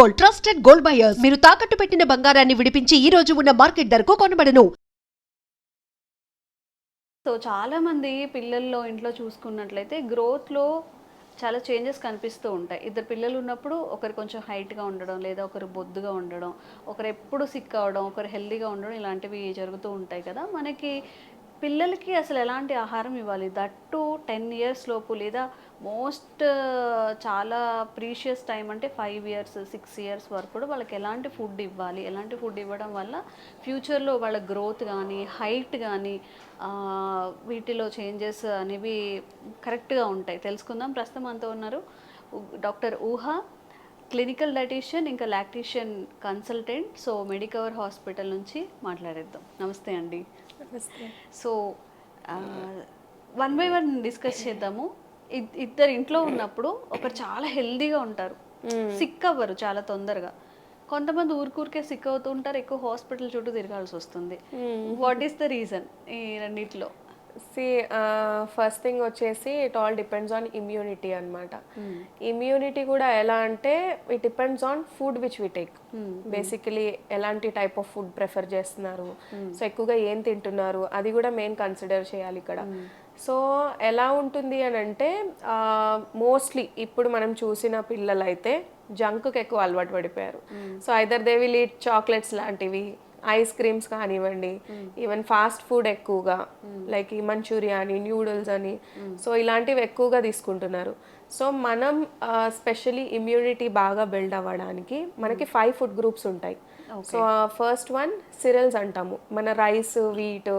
Gold, trusted gold buyers. మీరు తాకట్టు పెట్టిన బంగారాన్ని విడిపించి ఈ రోజు ఉన్న మార్కెట్ ధరకు కొనబడను. సో చాలామంది పిల్లల్లో ఇంట్లో చూసుకున్నట్లయితే గ్రోత్లో చాలా చేంజెస్ కనిపిస్తూ ఉంటాయి. ఇద్దరు పిల్లలు ఉన్నప్పుడు ఒకరు కొంచెం హైట్గా ఉండడం, లేదా ఒకరు బొద్దుగా ఉండడం, ఒకరు ఎప్పుడు సిక్ అవ్వడం, ఒకరు హెల్దీగా ఉండడం, ఇలాంటివి జరుగుతూ ఉంటాయి కదా. మనకి పిల్లలకి అసలు ఎలాంటి ఆహారం ఇవ్వాలి, దట్టు 10 ఇయర్స్ లోపు, లేదా మోస్ట్ చాలా ప్రీషియస్ టైం అంటే 5 ఇయర్స్ 6 ఇయర్స్ వరకు కూడా వాళ్ళకి ఎలాంటి ఫుడ్ ఇవ్వాలి, ఎలాంటి ఫుడ్ ఇవ్వడం వల్ల ఫ్యూచర్లో వాళ్ళ గ్రోత్ కానీ హైట్ కానీ వీటిలో చేంజెస్ అనేవి కరెక్ట్గా ఉంటాయి తెలుసుకుందాం. ప్రస్తుతం అంతా ఉన్నారు డాక్టర్ ఊహ, క్లినికల్ డైటీషియన్, ఇంకా lactation consultant. So Medicover hospital నుంచి మాట్లాడేద్దాం. నమస్తే అండి. So one by one discuss చేద్దాము. ఇద్దరు ఇంట్లో ఉన్నప్పుడు ఒకరు చాలా హెల్దీగా ఉంటారు, సిక్ అవ్వరు చాలా తొందరగా. కొంతమంది ఊరికే సిక్ అవుతూ ఉంటారు, ఎక్కువ హాస్పిటల్ చుట్టూ తిరగాల్సి వస్తుంది. వాట్ ఈస్ ద రీజన్ ఈ రెండిట్లో? ఫస్ట్ థింగ్ వచ్చేసి it all depends on immunity అనమాట. ఇమ్యూనిటీ కూడా ఎలా అంటే it depends on food which we take. Basically ఎలాంటి టైప్ ఆఫ్ ఫుడ్ ప్రిఫర్ చేస్తున్నారు, సో ఎక్కువగా ఏం తింటున్నారు, అది కూడా మెయిన్ కన్సిడర్ చేయాలి ఇక్కడ. సో ఎలా ఉంటుంది అని అంటే మోస్ట్లీ ఇప్పుడు మనం చూసిన పిల్లలు అయితే జంక్కి ఎక్కువ అలవాటు పడిపోయారు. So either they will eat chocolates లాంటివి, ఐస్ క్రీమ్స్ కానివ్వండి, ఈవెన్ ఫాస్ట్ ఫుడ్ ఎక్కువగా లైక్ ఈ మంచూరియా అని, న్యూడిల్స్ అని, సో ఇలాంటివి ఎక్కువగా తీసుకుంటున్నారు. సో మనం స్పెషలీ ఇమ్యూనిటీ బాగా బిల్డ్ అవ్వడానికి మనకి 5 ఫుడ్ గ్రూప్స్ ఉంటాయి. సో ఫస్ట్ వన్ సిరియల్స్ అంటాము, మన రైస్, వీట్,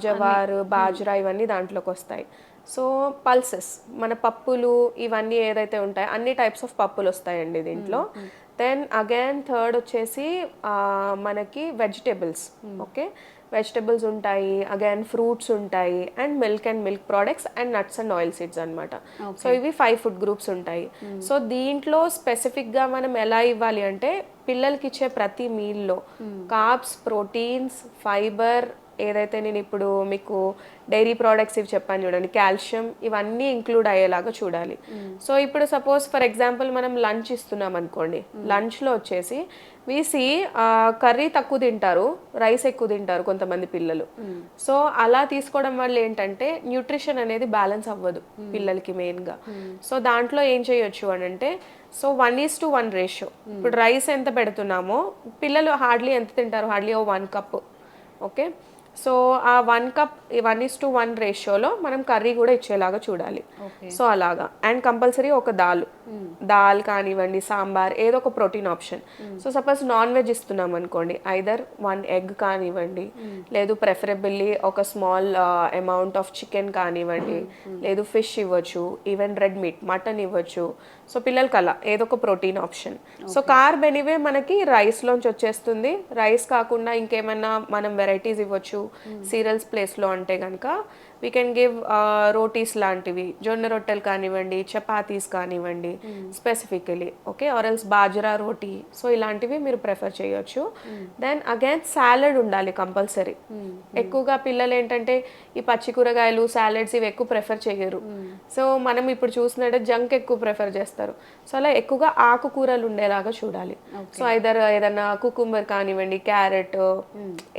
జవార్, బాజ్రా ఇవన్నీ దాంట్లోకి వస్తాయి. సో పల్సెస్, మన పప్పులు ఇవన్నీ ఏదైతే ఉంటాయో అన్ని టైప్స్ ఆఫ్ పప్పులు వస్తాయండి దీంట్లో. దెన్ అగైన్ థర్డ్ వచ్చేసి మనకి వెజిటేబుల్స్. ఓకే, వెజిటేబుల్స్ ఉంటాయి, అగైన్ ఫ్రూట్స్ ఉంటాయి, and milk products and nuts and oil seeds అనమాట. సో ఇవి 5 ఫుడ్ గ్రూప్స్ ఉంటాయి. సో దీంట్లో స్పెసిఫిక్గా మనం ఎలా ఇవ్వాలి అంటే పిల్లలకి ఇచ్చే ప్రతి మీల్లో కార్బ్స్, ప్రోటీన్స్, ఫైబర్, ఏదైతే నేను ఇప్పుడు మీకు డైరీ ప్రోడక్ట్స్ ఇవి చెప్పాను చూడండి, కాల్షియం, ఇవన్నీ ఇంక్లూడ్ అయ్యేలాగా చూడాలి. సో ఇప్పుడు సపోజ్ ఫర్ ఎగ్జాంపుల్ మనం లంచ్ ఇస్తున్నాం అనుకోండి, లంచ్లో వచ్చేసి వీసి కర్రీ తక్కువ తింటారు, రైస్ ఎక్కువ తింటారు కొంతమంది పిల్లలు. సో అలా తీసుకోవడం వల్ల ఏంటంటే న్యూట్రిషన్ అనేది బ్యాలెన్స్ అవ్వదు పిల్లలకి మెయిన్గా. సో దాంట్లో ఏం చేయొచ్చు అని అంటే, సో 1:1 రేషియో. ఇప్పుడు రైస్ ఎంత పెడుతున్నామో పిల్లలు హార్డ్లీ ఎంత తింటారు, హార్డ్లీ 1 కప్. ఓకే, సో ఆ 1 కప్ 1:1 రేషియోలో మనం కర్రీ కూడా ఇచ్చేలాగా చూడాలి. సో అలాగా, అండ్ కంపల్సరీ ఒక దాల్ కానివ్వండి, సాంబార్, ఏదో ఒక protein option. So suppose non veg ఇస్తున్నాం అనుకోండి, ఐదర్ 1 ఎగ్ కానివ్వండి, లేదు ప్రెఫరబుల్లీ ఒక స్మాల్ అమౌంట్ ఆఫ్ చికెన్ కానివ్వండి, లేదు ఫిష్ ఇవ్వచ్చు, ఈవెన్ రెడ్ మీట్, మటన్ ఇవ్వచ్చు. సో పిల్లలకి అలా ఏదో ఒక protein option. So carb anyway మనకి రైస్లోంచి వచ్చేస్తుంది. రైస్ కాకుండా ఇంకేమైనా మనం వెరైటీస్ ఇవ్వచ్చు సీరియల్స్ ప్లేస్లో అంటే కనుక వీ కెన్ గివ్ రోటీస్ లాంటివి, జొన్న రొట్టెలు కానివ్వండి, చపాతీస్ కానివ్వండి specifically. Okay, or else bajra roti. So ఇలాంటివి మీరు ప్రిఫర్ చేయొచ్చు. దెన్ అగైన్ సాలడ్ ఉండాలి కంపల్సరీ. ఎక్కువగా పిల్లలు ఏంటంటే ఈ పచ్చి కూరగాయలు, సాలడ్స్ ఇవి ఎక్కువ ప్రిఫర్ చేయరు. సో మనం ఇప్పుడు చూసినట్టే జంక్ ఎక్కువ ప్రిఫర్ చేస్తారు. సో అలా ఎక్కువగా ఆకుకూరలు ఉండేలాగా చూడాలి. సో ఐదర్ ఏదన్నా కుకుంబర్ కానివ్వండి, క్యారెట్,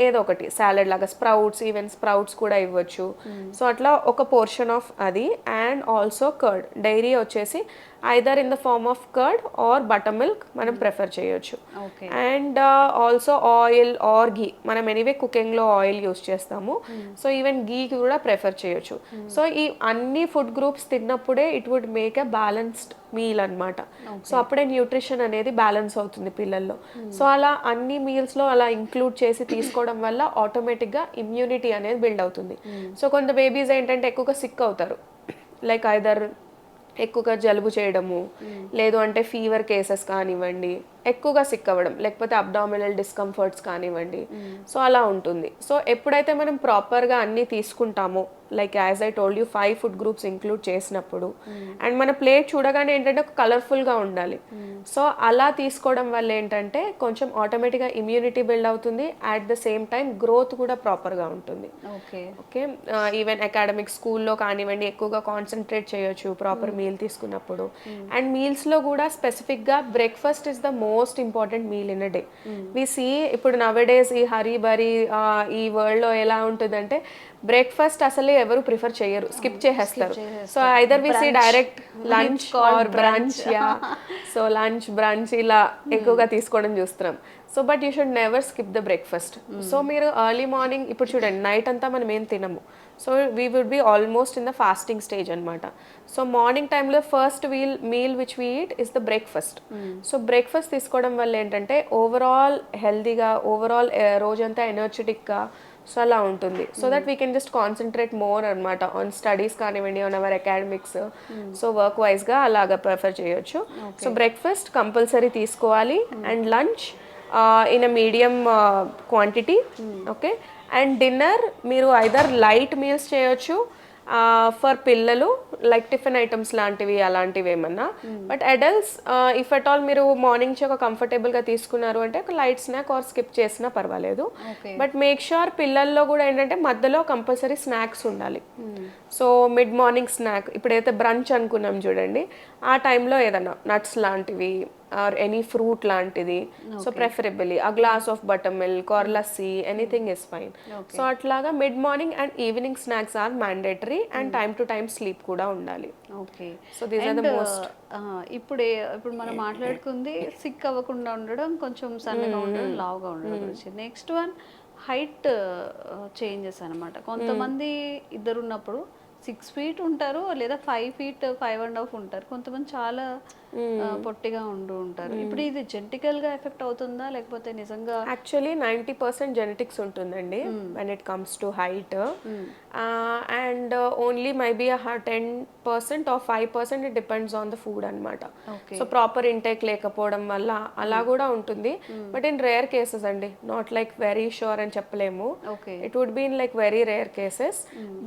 ఏదో ఒకటి సాలడ్ లాగా, స్ప్రౌట్స్, ఈవెన్ స్ప్రౌట్స్ కూడా ఇవ్వచ్చు. సో అట్లా ఒక పోర్షన్ ఆఫ్ అది. అండ్ ఆల్సో కర్డ్, డైరీ వచ్చేసి either in the form of curd or butter milk మనం ప్రిఫర్ చేయొచ్చు. And also oil or ghee, మనం ఎనీవే కుకింగ్లో ఆయిల్ యూస్ చేస్తాము, సో ఈవెన్ ఘీ కూడా ప్రిఫర్ చేయొచ్చు. సో ఈ అన్ని ఫుడ్ గ్రూప్స్ తిన్నప్పుడే it would make a balanced meal అనమాట. సో అప్పుడే న్యూట్రిషన్ అనేది బ్యాలెన్స్ అవుతుంది పిల్లల్లో. సో అలా అన్ని మీల్స్లో అలా ఇంక్లూడ్ చేసి తీసుకోవడం వల్ల ఆటోమేటిక్గా ఇమ్యూనిటీ అనేది బిల్డ్ అవుతుంది. సో కొంత బేబీస్ ఏంటంటే ఎక్కువగా సిక్ అవుతారు, లైక్ ఐదర్ ఎక్కువగా జలుబు చేయడము, లేదు అంటే ఫీవర్ కేసెస్ కానివ్వండి, ఎక్కువగా సిక్ అవ్వడం, లేకపోతే అబ్డామినల్ డిస్కంఫర్ట్స్ కానివ్వండి. సో అలా ఉంటుంది. సో ఎప్పుడైతే మనం ప్రాపర్గా అన్నీ తీసుకుంటామో, like as I told you 5 food groups include చేసినప్పుడు, అండ్ మన ప్లేట్ చూడగానే ఏంటంటే ఒక కలర్ఫుల్గా ఉండాలి. సో అలా తీసుకోవడం వల్ల ఏంటంటే కొంచెం ఆటోమేటిక్గా ఇమ్యూనిటీ బిల్డ్ అవుతుంది, at the same time growth కూడా ప్రాపర్గా ఉంటుంది. ఓకే, ఈవెన్ అకాడమిక్ స్కూల్లో కానివ్వండి ఎక్కువగా కాన్సన్ట్రేట్ చేయొచ్చు ప్రాపర్ మీల్ మీల్ తీసుకున్నప్పుడు. అండ్ మీల్స్లో కూడా స్పెసిఫిక్గా breakfast is the most important meal in a day. We see ఇప్పుడు నవడేస్ ఈ హరీ బరీ ఈ వరల్డ్లో ఎలా ఉంటుందంటే బ్రేక్ఫాస్ట్ అసలే ఎవరు ప్రిఫర్ చేయరు, స్కిప్ చేసేస్తారు. So either we see direct lunch or brunch. So lunch brunch ఇలా ఎక్కువగా తీసుకోవడం చూస్తున్నాం. So but you should never skip the breakfast. So మీరు ఎర్లీ మార్నింగ్ ఇప్పుడు చూడండి, నైట్ అంతా మనం ఏం తినము. So we would be almost in the fasting stage అనమాట. సో మార్నింగ్ టైంలో first meal which we eat is the breakfast. So breakfast తీసుకోవడం వల్ల ఏంటంటే ఓవరాల్ హెల్దీగా, ఓవరాల్ రోజంతా ఎనర్జెటిక్గా సో అలా ఉంటుంది. So that we can just concentrate more అనమాట ఆన్ స్టడీస్ కానివ్వండి, on hour academics. So work వైజ్గా అలాగా ప్రిఫర్ చేయొచ్చు. సో బ్రేక్ఫాస్ట్ కంపల్సరీ తీసుకోవాలి and lunch in a medium quantity. Okay. And dinner మీరు ఐదర్ లైట్ మీల్స్ చేయొచ్చు ఫర్ పిల్లలు, like tiffin items లాంటివి అలాంటివి ఏమన్నా. But adults if at all మీరు మార్నింగ్ నుంచి ఒక కంఫర్టబుల్గా తీసుకున్నారు అంటే ఒక లైట్ స్నాక్ ఆర్ స్కిప్ చేసినా పర్వాలేదు. బట్ మేక్ ష్యూర్ పిల్లల్లో కూడా ఏంటంటే మధ్యలో కంపల్సరీ స్నాక్స్ ఉండాలి. సో మిడ్ మార్నింగ్ స్నాక్, ఇప్పుడైతే బ్రంచ్ అనుకున్నాం చూడండి, ఆ టైంలో ఏదన్నా నట్స్ లాంటివి ఆర్ ఎనీ ఫ్రూట్ లాంటిది. So preferably a glass of buttermilk or lassi, anything is fine. So అట్లాగా mid morning and evening snacks are mandatory and time to time sleep కూడా ఉండాలి. Okay. So these are the most. ఇప్పుడు మనం మాట్లాడుకుంది sick అవ్వకుండా ఉండడం, కొంచెం సన్నగా ఉండడం, లావుగా ఉండడం గురించి. నెక్స్ట్ వన్ హైట్ చేంజెస్ అనమాట. కొంతమంది ఇద్దరు ఉన్నప్పుడు 6 feet ఉంటారు, లేదా 5 feet 5.5 ఉంటారు. కొంతమంది చాలా పొట్టిగా ఉంటారు. ఇప్పుడు ఇది జెనెటికల్ గా ఎఫెక్ట్ అవుతుందా, లేకపోతే నిజంగా? యాక్చువల్లీ 90% జెనెటిక్స్ ఉంటుందండి when it comes to height. And only maybe 10% or 5% it depends on the food అనమాట. సో ప్రాపర్ ఇంటేక్ లేకపోవడం వల్ల అలా కూడా ఉంటుంది. బట్ ఇన్ రేర్ కేసెస్ అండి, నాట్ లైక్ వెరీ షూర్ అని చెప్పలేము. It would be in like very rare cases.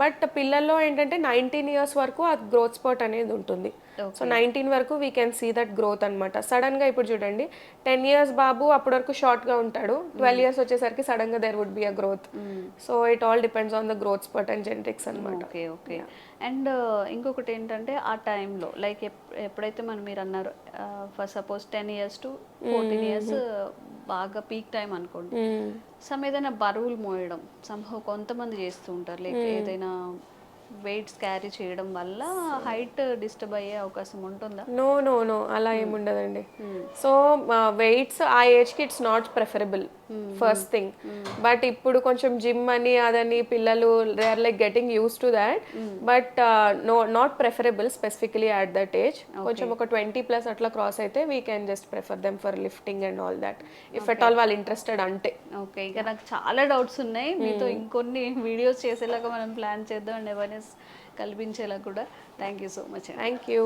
But పిల్లల్లో ఏంటంటే 19 years వరకు ఆ గ్రోత్ స్పాట్ అనేది ఉంటుంది. సో 19 వరకు we can see that growth అనమాట. సడన్ గా ఇప్పుడు చూడండి 10 years బాబు అప్పటి వరకు షార్ట్ గా ఉంటాడు, 12 years వచ్చేసరికి సడన్ గా there would be a growth. So it all depends on the growth spot and genetics అనమాట. ఓకే. ఓకే. అండ్ ఇంకొకటి ఏంటంటే ఆ టైంలో లైక్ ఎప్పుడైతే మీరు అన్నారు for suppose 10 years to 14 years బాగా పీక్ టైం అనుకోండి, ఏదైనా బరువులు మోయడం కొంతమంది చేస్తూ ఉంటారు, లైక్ ఏదైనా వెయిట్స్ క్యారీ చేయడం వల్ల హైట్ డిస్టర్బ్ అయ్యే అవకాశం ఉంటుందా? నో అలా ఏముండదండి. సో వెయిట్స్ ఆ ఏజ్కి it's not preferable first thing. But ఇప్పుడు కొంచెం జిమ్ అని అదని పిల్లలు they are like getting use to that. But not preferable specifically at that age. కొంచెం ఒక 20+ అట్లా క్రాస్ అయితే we can just prefer them for lifting and all that, if at all వాళ్ళు ఇంట్రెస్టెడ్ అంటే. ఓకే. ఇంకా నాకు చాలా డౌట్స్ ఉన్నాయి, మీతో ఇంకొన్ని వీడియోస్ చేసేలాగా మనం ప్లాన్ చేద్దాం అండ్ అవేర్నెస్ కల్పించేలా కూడా. Thank you so much. Thank you.